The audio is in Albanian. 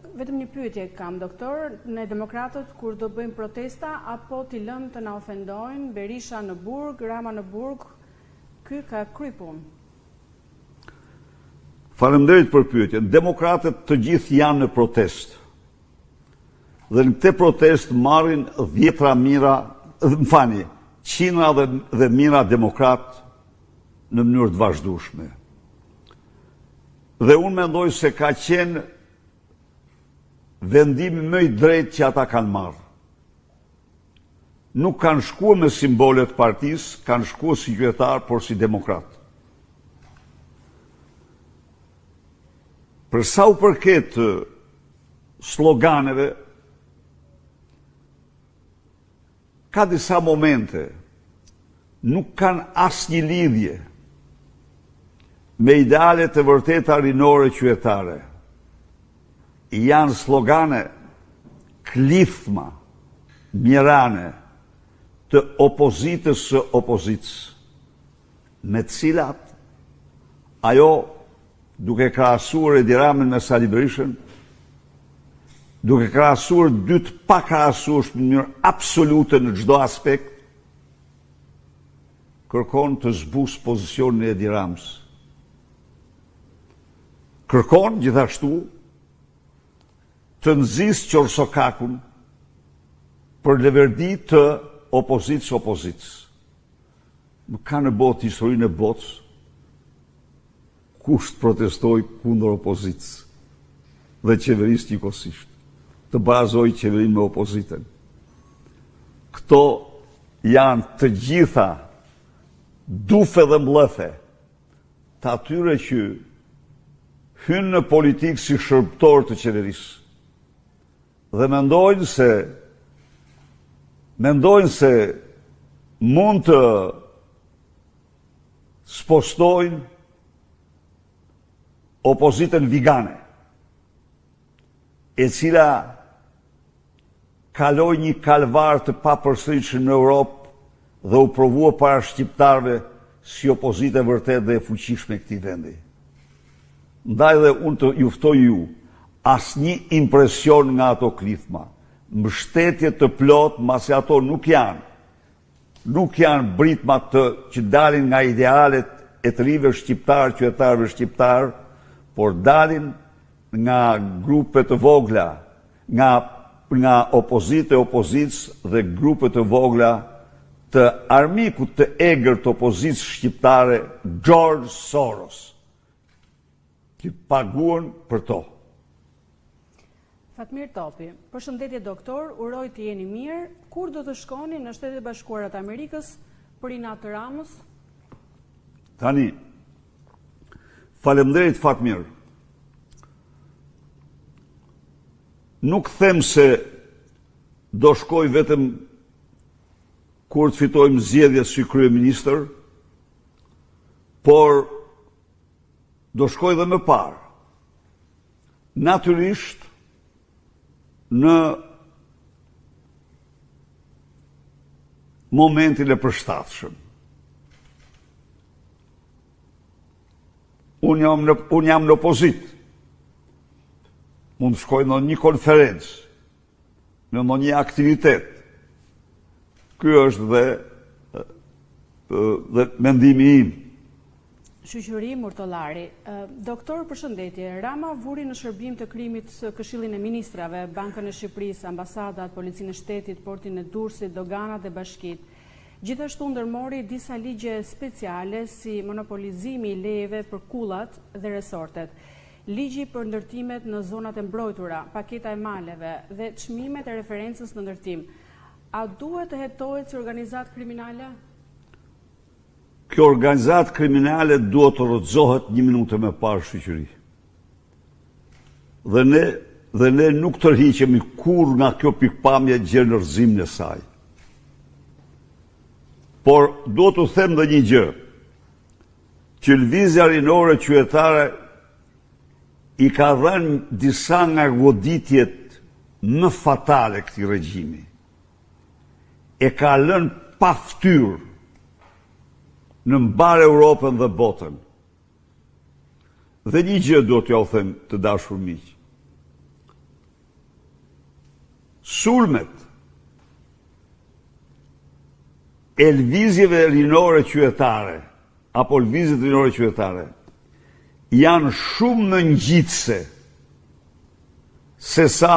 Vetëm një pyetje kam, doktor, ne demokratët kur do bëjmë protesta apo t'i lëmë të na ofendojnë Berisha në burg, Rama në burg, ky ka krypun. Faleminderit për pyetjen. Demokratët të gjithë janë në protestë. Dhe në këtë protestë marrin qindra dhe mijëra demokratë në mënyrë të vazhdueshme. Dhe unë mendoj se ka qenë vendimi më i drejtë që ata kanë marrë. Nuk kanë shkuar me simbolet partisë, kanë shkuar si qytetar, por si demokrat. Për sa u përket sloganeve, ka disa momente nuk kanë asnjë lidhje me idealet e vërteta rinore qytetare. Janë slogane klithma, mjerane, të opozitës së opozitës, me të cilat ajo, duke krahasuar Edi Ramën me Sali Berishën, duke krahasuar dy të pakrahasueshëm në mënyrë absolute në çdo aspekt, kërkon të zbusë pozicionin e Edi Ramës. Kërkon gjithashtu të nxisë Qorsokakun për leverdi të opozitës. Nuk ka në botë historinë e botës kush të protestoi kundër opozitës dhe qeverisë njëkohësisht, të barazoi qeverinë me opozitën. Këto janë të gjitha dufe dhe mblëthe të atyre që hynë në politikë si shërbëtor të qeverisë dhe mendojnë se mund të spostojnë opozitën vigane, e cila kaloi një kalvar të papërsëritshëm në Europë dhe u provua para shqiptarëve si opozitë e vërtetë dhe e fuqishme e këtij vendi. Ndaj dhe unë të juftoj ju, asnjë impresion nga ato klithma, mbështetje të plot, masi ato nuk janë britma që dalin nga idealet e të rive shqiptarë, qytetarëve shqiptarë, por dalin nga grupe të vogla, nga opozitë e opozitës dhe grupe të vogla të armikut të egër të opozitës shqiptare, George Soros, që paguën për to. Fatmir Topi, përshëndetje doktor, uroj të jeni mirë. Kur do të shkoni në Shtetet e Bashkuara të Amerikës për inat të Ramës? Tani, faleminderit Fatmir. Nuk them se do shkoj vetëm kur të fitojmë zgjedhjet si kryeministër, por do shkoj dhe më parë. Natyrisht, në momentin e përshtatshëm. Unë jam në opozitë. Mund të shkoj në një konferencë, në një aktivitet. Ky është dhe mendimi im. Shoqëri Murtollari. Doktor, përshëndetje. Rama vuri në shërbim të krimit Këshillin e Ministrave, Bankën e Shqipërisë, ambasadat, Policinë e Shtetit, Portin e Durrësit, doganat dhe bashkitë. Gjithashtu ndërmori disa ligje speciale si monopolizimi i lejeve për kullat dhe resortet, ligji për ndërtimet në zonat e mbrojtura, paketa e maleve dhe çmimet e referencës në ndërtim. A duhet të hetohet si organizatë kriminale? Kjo organizatë kriminale duhet të rrëzohet 1 minutë më parë shoqëri. Dhe ne nuk tërhiqemi kur nga kjo pikpamje gjenërzimin e saj. Por duhet të them dhe një gjë, që lëvizja rinore qytetare i ka dhënë disa nga goditjet më fatale këtij regjimi. E ka lënë pa ftyrë në mbar Europën dhe botën. Dhe një gjë do t'ja u them të dashur miq. sulmet e lëvizjeve rinore qytetare, apo lëvizjet rinore qytetare, janë shumë më ngjitëse se sa